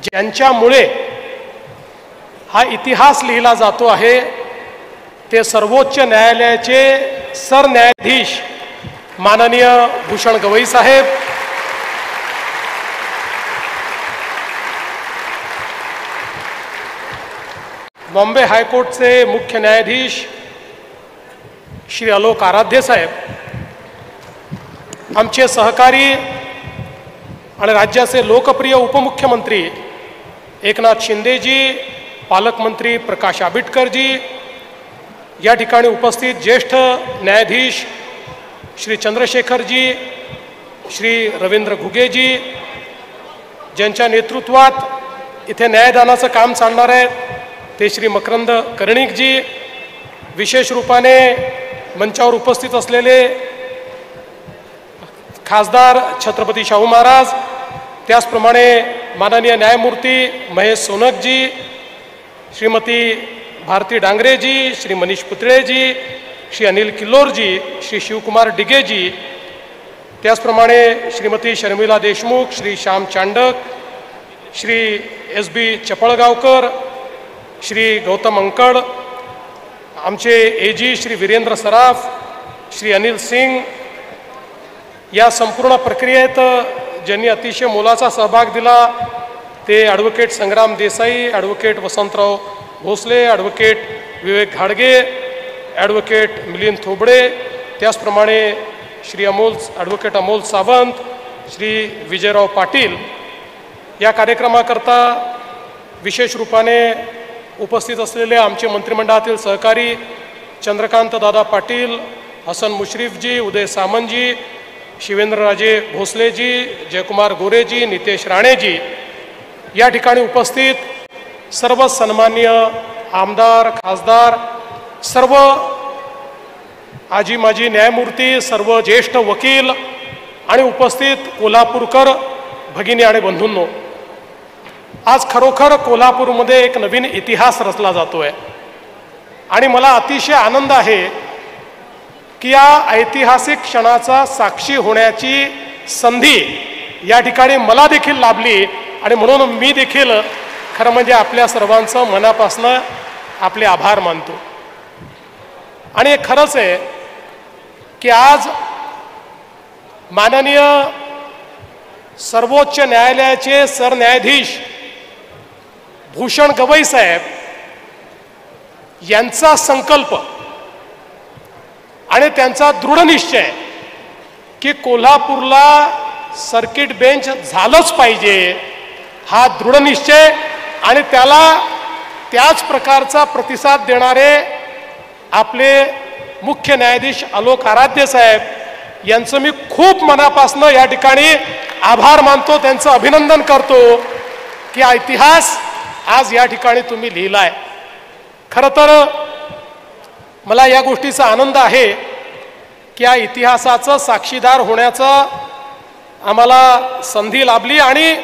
ज्यांच्यामुळे हा इतिहास लिहिला जातो आहे ते सर्वोच्च न्यायालयाचे सरन्यायाधीश माननीय भूषण गवई साहेब, बॉम्बे हायकोर्टचे मुख्य न्यायाधीश श्री आलोक आराध्य साहेब, आमचे सहकारी आणि राज्याचे लोकप्रिय उपमुख्यमंत्री एकनाथ शिंदेजी, पालकमंत्री प्रकाश आंबेडकरजी, या ठिकाणी उपस्थित ज्येष्ठ न्यायाधीश श्री चंद्रशेखरजी, श्री रवींद्र घुगेजी, ज्यांच्या नेतृत्वात इथे न्यायदानाचं काम चालणार आहे ते श्री मकरंद कर्णिकजी, विशेष रूपाने मंचावर उपस्थित असलेले खासदार छत्रपती शाहू महाराज, त्याचप्रमाणे माननीय न्यायमूर्ती महेश सोनकजी, श्रीमती भारती डांगरेजी, श्री मनीष पुतळेजी, श्री अनिल किल्लोरजी, श्री शिवकुमार डिगेजी, त्याचप्रमाणे श्रीमती शर्मिला देशमुख, श्री श्याम चांडक, श्री SB चपळगावकर, श्री गौतम अंकड, आमचे AG श्री वीरेंद्र सराफ, श्री अनिल सिंग, या संपूर्ण प्रक्रियेत ज्यांनी अतिशय मोलाचा सहभाग दिला ते ॲडव्होकेट संग्राम देसाई, ॲडव्होकेट वसंतराव भोसले, ॲडव्होकेट विवेक घाडगे, ॲडव्होकेट मिलिंद थोबडे, त्याचप्रमाणे श्री ॲडव्होकेट अमोल सावंत, श्री विजयराव पाटील. या कार्यक्रमाकरता विशेष रूपाने उपस्थित असलेले आमचे मंत्रिमंडळातील सहकारी चंद्रकांत दादा पाटील, हसन मुश्रीफजी, उदय सामंतजी, शिवेंद्रराजे भोसलेजी, जयकुमार गोरेजी, नितेश राणेजी, या ठिकाणी उपस्थित सर्व सन्माननीय आमदार, खासदार, सर्व आजी माजी न्यायमूर्ती, सर्व ज्येष्ठ वकील आणि उपस्थित कोल्हापूरकर भगिनी आणि बंधूंनो, आज खरोखर कोल्हापूरमध्ये एक नवीन इतिहास रचला जातो आहे आणि मला अतिशय आनंद आहे की या ऐतिहासिक क्षणाचा साक्षी होण्याची संधी या ठिकाणी मला देखील लाभली आणि म्हणून मी देखील खरं म्हणजे आपल्या सर्वांचं मनापासनं आपले आभार मानतो. आणि हे खरंच आहे की आज माननीय सर्वोच्च न्यायालयाचे सरन्यायाधीश भूषण गवई साहेब यांचा संकल्प आणि त्यांचा दृढ निश्चय की कोल्हापूरला सर्किट बेंच झालंच पाहिजे, हा दृढ निश्चय आणि त्याला त्याच प्रकारचा प्रतिसाद देणारे आपले मुख्य न्यायाधीश आलोक आराध्य साहेब यांचं मी खूप मनापासून या ठिकाणी आभार मानतो, त्यांचं अभिनंदन करतो की हा इतिहास आज या ठिकाणी तुम्ही लिहिलाय. खरं तर मला या गोष्टीचा आनंद आहे की या इतिहासाचं साक्षीदार होण्याचा आम्हाला संधी लाभली आणि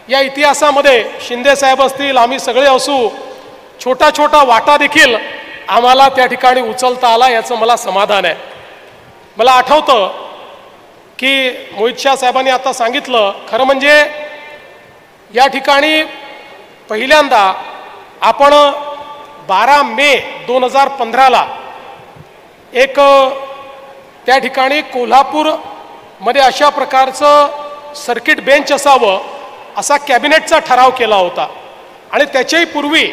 या इतिहासामध्ये शिंदे साहेब असतील, आम्ही सगळे असू, छोटा छोटा वाटा देखील आम्हाला त्या ठिकाणी उचलता आला, याचं मला समाधान आहे. मला आठवतं की मोहित शाह साहेबांनी आता सांगितलं, खरं म्हणजे या ठिकाणी पहिल्यांदा आपण 12 मे 2015ला एक त्या ठिकाणी कोल्हापूरमध्ये अशा प्रकारचं सर्किट बेंच असावं असा कॅबिनेटचा ठराव केला होता. आणि त्याच्याही पूर्वी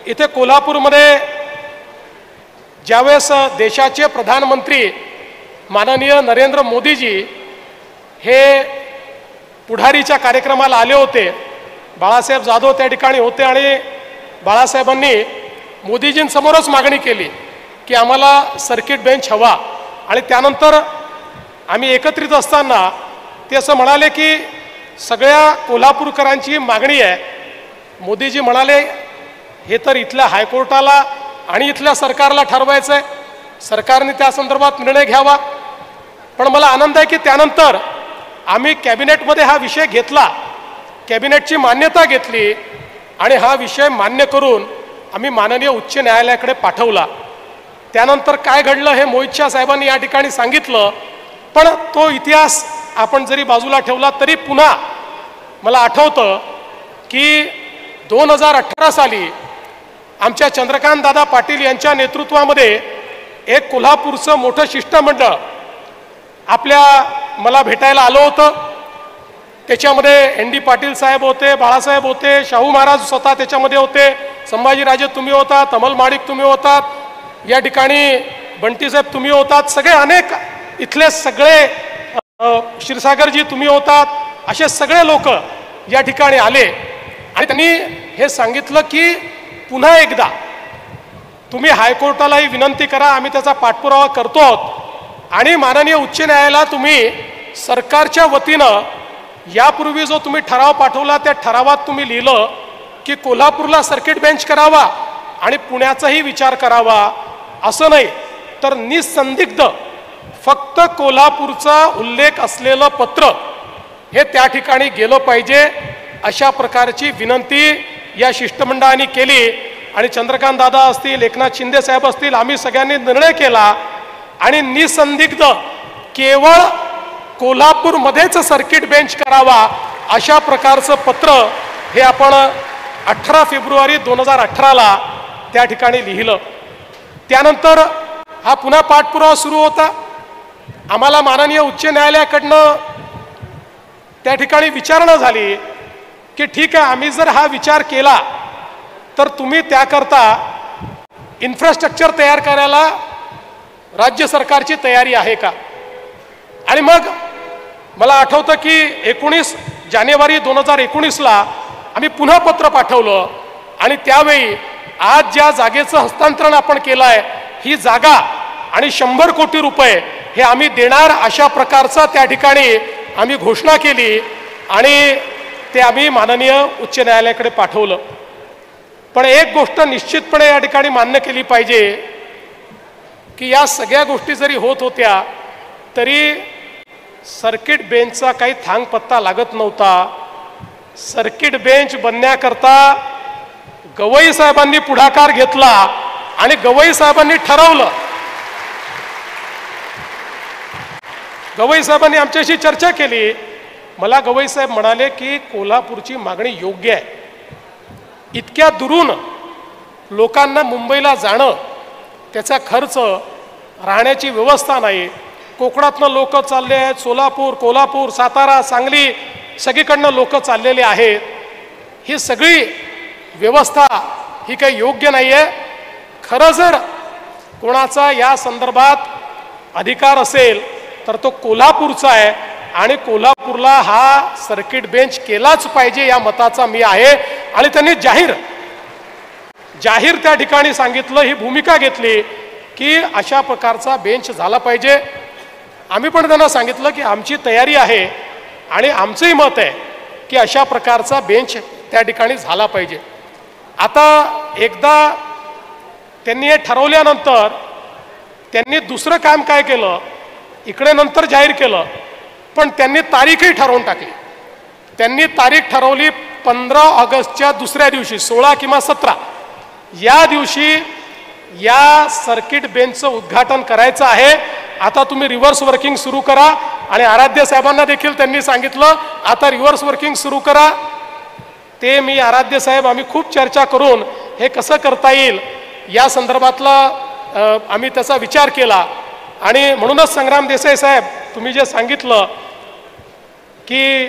इथे कोल्हापूरमध्ये ज्यावेळेस देशाचे प्रधानमंत्री माननीय नरेंद्र मोदीजी हे पुढारीच्या कार्यक्रमाला आले होते, बाळासाहेब जाधव त्या ठिकाणी होते आणि बाळासाहेबांनी मोदीजींसमोरच मागणी केली की आम्हाला सर्किट बेंच हवा. आणि त्यानंतर आम्ही एकत्रित असताना ते असं म्हणाले की सगळ्या कोल्हापूरकरांची मागणी आहे. मोदीजी म्हणाले हे तर इथल्या हायकोर्टाला आणि इथल्या सरकारला ठरवायचं आहे, सरकारने त्या संदर्भात निर्णय घ्यावा. पण मला आनंद आहे की त्यानंतर आम्ही कॅबिनेटमध्ये हा विषय घेतला, कॅबिनेटची मान्यता घेतली आणि हा विषय मान्य करून आम्ही माननीय उच्च न्यायालयाकडे पाठवला. त्यानंतर काय घडलं हे मोहित शाह साहेबांनी या ठिकाणी सांगितलं. पण तो इतिहास आपण जरी बाजूला ठेवला तरी पुन्हा मला आठवतं की 2018 साली आमच्या चंद्रकांत दादा पाटील यांच्या नेतृत्वामध्ये एक कोल्हापूरचं मोठं शिष्टमंडळ मला भेटायला आलं होतं. त्याच्यामध्ये ND पाटील साहेब होते, बाळासाहेब होते, शाहू महाराज स्वतः त्याच्यामध्ये होते, संभाजीराजे तुम्ही होता, तमल माडिक तुम्ही होतात, या ठिकाणी बंटीसाहेब तुम्ही होतात, सगळे अनेक इथले सगळे क्षीरसागरजी तुम्ही होतात, असे सगळे लोक या ठिकाणी आले आणि त्यांनी हे सांगितलं की पुन्हा एकदा तुम्ही हायकोर्टालाही विनंती करा, आम्ही त्याचा पाठपुरावा करतो आहोत आणि माननीय उच्च न्यायालयाला तुम्ही सरकारच्या वतीनं यापूर्वी जो तुम्ही ठराव पाठवला त्या ठरावात तुम्ही लिहिलं की कोल्हापूरला सर्किट बेंच करावा आणि पुण्याचाही विचार करावा, असं नाही तर निसंदिग्ध फक्त कोल्हापूरचा उल्लेख असलेलं पत्र हे त्या ठिकाणी गेलं पाहिजे, अशा प्रकारची विनंती या शिष्टमंडळाने केली. आणि चंद्रकांत दादा असतील, एकनाथ शिंदे साहेब असतील, आम्ही सगळ्यांनी निर्णय केला आणि निसंदिग्ध केवळ कोल्हापूरमध्येच सर्किट बेंच करावा अशा प्रकारचं पत्र हे आपण 18 फेब्रुवारी 2018 त्या ठिकाणी लिहिलं. त्यानंतर हा पुन्हा पाठपुरावा सुरू होता. आम्हाला माननीय उच्च न्यायालयाकडनं त्या ठिकाणी विचारणा झाली की ठीक आहे, आम्ही जर हा विचार केला तर तुम्ही त्याकरता इन्फ्रास्ट्रक्चर तयार करायला राज्य सरकारची तयारी आहे का. आणि मग मला आठवतं की 19 जानेवारी 2019 आम्ही पुन्हा पत्र पाठवलं आणि त्यावेळी आज ज्या जागेचं हस्तांतरण आपण केलं आहे ही जागा आणि 100 कोटी रुपये हे आम्ही देणार अशा प्रकारचा त्या ठिकाणी आम्ही घोषणा केली आणि ते आम्ही माननीय उच्च न्यायालयाकडे पाठवलं. पण एक गोष्ट निश्चितपणे या ठिकाणी मान्य केली पाहिजे की या सगळ्या गोष्टी जरी होत होत्या तरी सर्किट बेंचचा काही थांगपत्ता लागत नव्हता. सर्किट बेंच बनण्याकरता गवई साहेबांनी पुढाकार घेतला आणि गवई साहेबांनी ठरवलं. गवई साहेबांनी आमच्याशी चर्चा केली. मला गवई साहेब म्हणाले की कोल्हापूरची मागणी योग्य आहे, इतक्या दुरून लोकांना मुंबईला जाणं, त्याचा खर्च, राहण्याची व्यवस्था नाही, कोकणातनं लोक चालले आहेत, सोलापूर, कोल्हापूर, सातारा, सांगली सगळीकडनं लोक चाललेले आहेत, ही सगळी व्यवस्था ही काही योग्य नाही आहे. खरं जर कोणाचा या संदर्भात अधिकार असेल तर तो कोल्हापूरचा आहे आणि कोल्हापूरला हा सर्किट बेंच केलाच पाहिजे या मताचा मी आहे. आणि त्यांनी जाहीर त्या ठिकाणी सांगितलं, ही भूमिका घेतली की अशा प्रकारचा बेंच झाला पाहिजे. आम्ही पण त्यांना सांगितलं की आमची तयारी आहे आणि आमचंही मत आहे की अशा प्रकारचा बेंच त्या ठिकाणी झाला पाहिजे. आता एकदा त्यांनी हे ठरवल्यानंतर त्यांनी दुसरं काम काय केलं, इकडे नंतर जाहीर केलं पण त्यांनी तारीखही ठरवून टाकली. त्यांनी तारीख ठरवली 15 ऑगस्टच्या दुसऱ्या दिवशी, 16 किंवा 17 या दिवशी या सर्किट बेंचचं उद्घाटन करायचं आहे. आता तुम्ही रिव्हर्स वर्किंग सुरू करा. आणि आराध्य साहेबांना देखील त्यांनी सांगितलं आता रिव्हर्स वर्किंग सुरू करा. ते मी आराध्य साहेब आम्ही खूप चर्चा करून हे कसं करता येईल या संदर्भातला आम्ही त्याचा विचार केला. आणि म्हणूनच संग्राम देसाई साहेब तुम्ही जे सांगितलं की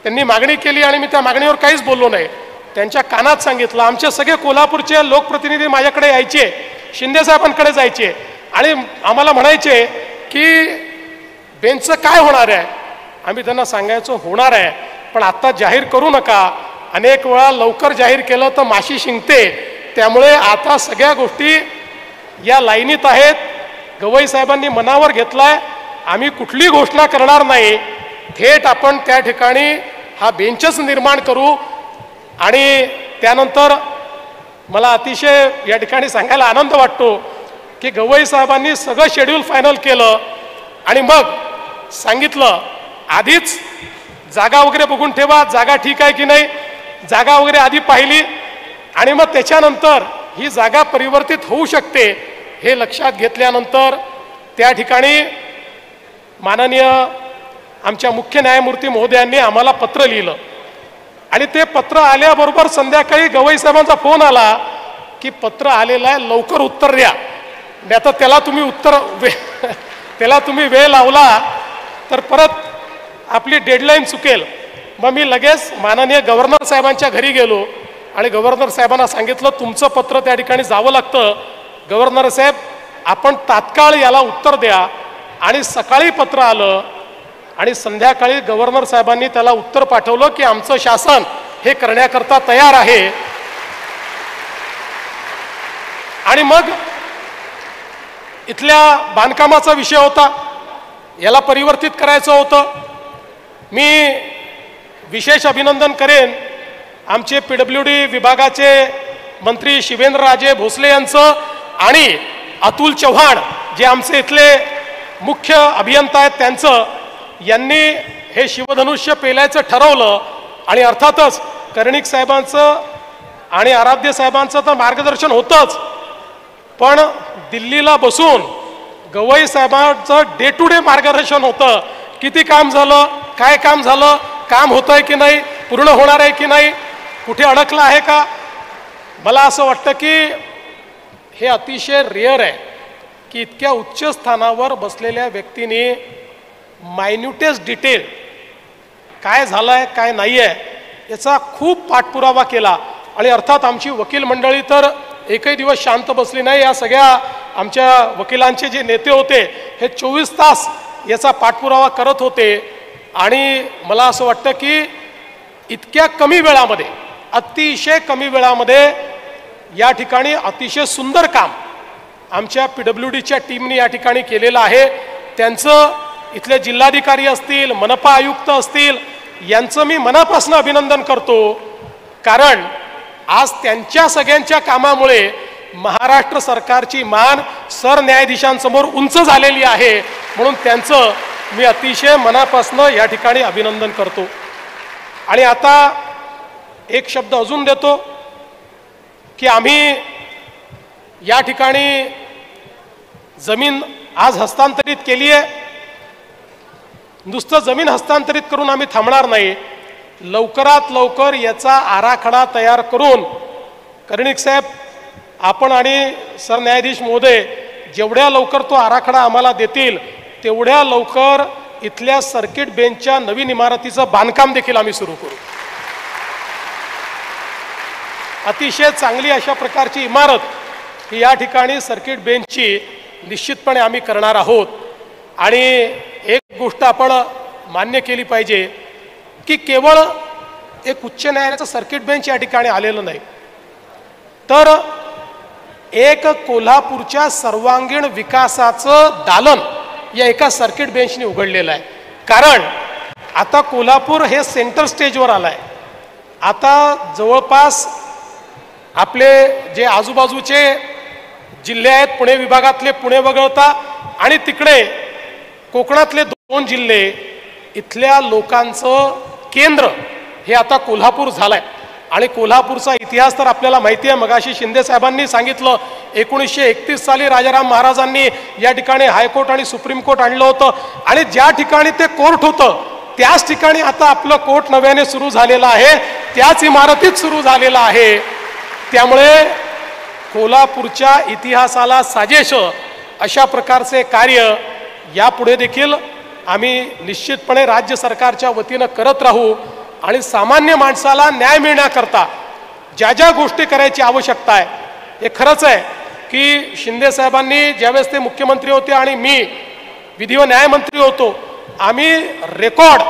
त्यांनी मागणी केली आणि मी त्या मागणीवर काहीच बोललो नाही, त्यांच्या कानात सांगितलं. आमचे सगळे कोल्हापूरचे लोकप्रतिनिधी माझ्याकडे यायचे, शिंदे साहेबांकडे जायचे आणि आम्हाला म्हणायचे की बेंचचं काय होणार आहे. आम्ही त्यांना सांगायचो होणार आहे पण आत्ता जाहीर करू नका, अनेक वेळा लवकर जाहीर केलं तर माशी शिंकते, त्यामुळे आता सगळ्या गोष्टी या लाईनीत आहेत. गवई साहेबांनी मनावर घेतलाय, आम्ही कुठली घोषणा करणार नाही, थेट आपण त्या ठिकाणी हा बेंचच निर्माण करू. आणि त्यानंतर मला अतिशय या ठिकाणी सांगायला आनंद वाटतो की गवई साहेबांनी सगळं शेड्यूल फायनल केलं आणि मग सांगितलं आधीच जागा वगैरे बघून ठेवा, जागा ठीक आहे की नाही, जागा वगैरे आधी पाहिली आणि मग त्याच्यानंतर ही जागा परिवर्तित होऊ शकते हे लक्षात घेतल्यानंतर त्या ठिकाणी माननीय आमच्या मुख्य न्यायमूर्ती महोदयांनी आम्हाला पत्र लिहिलं आणि ते पत्र आल्याबरोबर संध्याकाळी गवई साहेबांचा फोन आला की पत्र आलेलं आहे, लवकर उत्तर द्या, नाही तर त्याला तुम्ही वेळ लावला तर परत आपली डेडलाईन चुकेल. मग मी लगेच माननीय गव्हर्नर साहेबांच्या घरी गेलो आणि गव्हर्नर साहेबांना सांगितलं तुमचं पत्र त्या ठिकाणी जावं लागतं, गव्हर्नर साहेब आपण तात्काळ याला उत्तर द्या. आणि सकाळी पत्र आलं आणि संध्याकाळी गव्हर्नर साहेबांनी त्याला उत्तर पाठवलं की आमचं शासन हे करण्याकरता तयार आहे. आणि मग इथल्या बांधकामाचा विषय होता, याला परिवर्तित करायचं होतं. मी विशेष अभिनंदन करेन आमचे PWD विभागाचे मंत्री शिवेंद्रराजे भोसले यांचं आणि अतुल चव्हाण जे आमचे इथले मुख्य अभियंता आहेत त्यांचं. यांनी हे शिवधनुष्य पेलायचं ठरवलं आणि अर्थातच कर्णिक साहेबांचं आणि आराध्य साहेबांचं तर मार्गदर्शन होतंच, पण दिल्लीला बसून गवई साहेबांचं डे टू डे मार्गदर्शन होतं. किती काम झालं, काय काम झालं, काम होतंय की नाही, पूर्ण होणार आहे की नाही, कुठे अडकलं आहे का. मला असं वाटतं की हे अतिशय रेअर आहे की इतक्या उच्च स्थानावर बसलेल्या व्यक्तीने मायन्युटेस्ट डिटेल काय झालं आहे काय नाही आहे याचा खूप पाठपुरावा केला. आणि अर्थात आमची वकील मंडळी तर एकही दिवस शांत बसली नाही. या सगळ्या आमच्या वकिलांचे जे नेते होते हे 24 तास याचा पाठपुरावा करत होते. आणि मला असं वाटतं की इतक्या कमी वेळामध्ये, अतिशय कमी वेळामध्ये या ठिकाणी अतिशय सुंदर काम आमच्या PWDच्या टीमने या ठिकाणी केलेलं आहे. त्यांचं इथले जिल्हाधिकारी असतील, मनपा आयुक्त असतील, यांचं मी मनापासून अभिनंदन करतो. कारण आज त्यांच्या सगळ्यांच्या कामामुळे महाराष्ट्र सरकारची मान सरन्यायाधीशांसमोर उंच झालेली आहे. म्हणून त्यांचं मी अतिशय मनापासून या ठिकाणी अभिनंदन करतो. आणि आता एक शब्द अजून देतो की आम्ही या ठिकाणी जमीन आज हस्तांतरित केली आहे. नुसतं जमीन हस्तांतरित करून आम्ही थांबणार नाही, लवकरात लवकर याचा आराखडा तयार करून कर्णिक साहेब आपण आणि सरन्यायाधीश महोदय जेवढ्या लवकर तो आराखडा आम्हाला देतील तेवढ्या लवकर इथल्या सर्किट बेंचच्या नवीन इमारतीचं बांधकाम देखील आम्ही सुरू करू. अतिशय चांगली अशा प्रकारची इमारत ही या ठिकाणी सर्किट बेंचची निश्चितपणे आम्ही करणार आहोत. आणि एक गोष्ट आपण मान्य केली पाहिजे की केवळ एक उच्च न्यायालयाचं सर्किट बेंच या ठिकाणी आलेलं नाही, तर एक कोल्हापूरच्या सर्वांगीण विकासाचं दालन या एका सर्किट बेंचने उघडलेलं आहे. कारण आता कोल्हापूर हे सेंटर स्टेजवर आलं आहे. आता जवळपास आपले जे आजूबाजूचे जिल्हे आहेत, पुणे विभागातले पुणे वगळता आणि तिकडे कोकणातले 2 जिल्हे, इथल्या लोकांचं केंद्र हे आता कोल्हापूर झालं आहे. आणि कोल्हापूरचा इतिहास तर आपल्याला माहिती आहे. मगाशी शिंदे साहेबांनी सांगितलं 1931 साली राजाराम महाराजांनी या ठिकाणी हायकोर्ट आणि सुप्रीम कोर्ट आणलं होतं. आणि ज्या ठिकाणी ते कोर्ट होतं त्याच ठिकाणी आता आपलं कोर्ट नव्याने सुरू झालेलं आहे, त्याच इमारतीत सुरू झालेलं आहे. त्यामुळे कोल्हापूरच्या इतिहासाला साजेश अशा प्रकारचे कार्य यापुढे देखील आम्ही निश्चितपणे राज्य सरकारच्या वतीनं करत राहू. आणि सामान्य माणसाला न्याय मिळण्याकरता ज्या ज्या गोष्टी करायची आवश्यकता आहे, हे खरंच आहे की शिंदे साहेबांनी ज्यावेळेस ते मुख्यमंत्री होते आणि मी विधी व न्यायमंत्री होतो, आम्ही रेकॉर्ड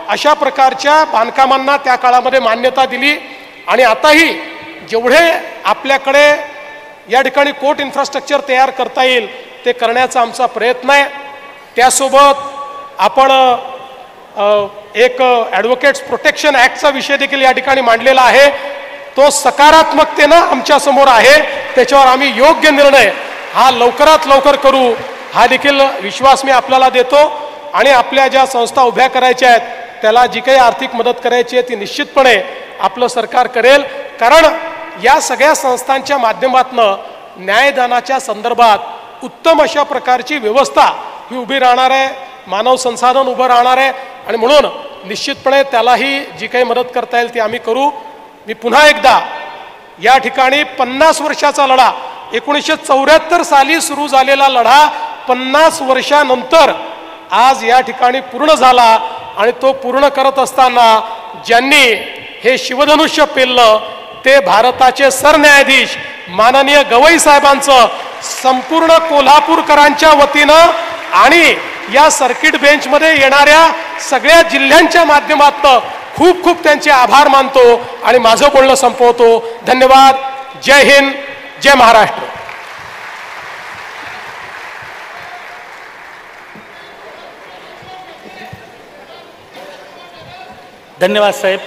अशा प्रकारच्या बांधकामांना त्या काळामध्ये मान्यता दिली. आणि आताही जेवढे आपल्याकडे या ठिकाणी कोर्ट इन्फ्रास्ट्रक्चर तयार करता येईल ते करण्याचा आमचा प्रयत्न आहे. त्यासोबत आपण एक ॲडव्होकेट्स प्रोटेक्शन ॲक्टचा विषय देखील या ठिकाणी मांडलेला आहे. तो सकारात्मकतेनं आमच्या समोर आहे. त्याच्यावर आम्ही योग्य निर्णय हा लवकरात लवकर करू, हा देखील विश्वास मी आपल्याला देतो. आणि आपल्या ज्या संस्था उभ्या करायच्या आहेत त्याला जी काही आर्थिक मदत करायची आहे ती निश्चितपणे आपलं सरकार करेल. कारण या सगळ्या संस्थांच्या माध्यमातून न्यायदानाच्या संदर्भात उत्तम अशा प्रकारची व्यवस्था ही उभी राहणार आहे, मानव संसाधन उभं राहणार आहे. आणि म्हणून निश्चितपणे त्यालाही जी काही मदत करता येईल ती आम्ही करू. मी पुन्हा एकदा या ठिकाणी 50 वर्षाचा लढा 1974 साली सुरू झालेला लढा 50 वर्षानंतर आज या ठिकाणी पूर्ण झाला आणि तो पूर्ण करत असताना ज्यांनी हे शिवधनुष्य पेललं ते भारताचे सरन्यायाधीश माननीय गवई साहेबांचं संपूर्ण कोल्हापूरकरांच्या वतीनं आणि या सर्किट बेंचमध्ये येणाऱ्या सगळ्या जिल्ह्यांच्या माध्यमातून खूप खूप त्यांचे आभार मानतो आणि माझं बोलणं संपवतो. धन्यवाद. जय हिंद, जय महाराष्ट्र. धन्यवाद साहेब.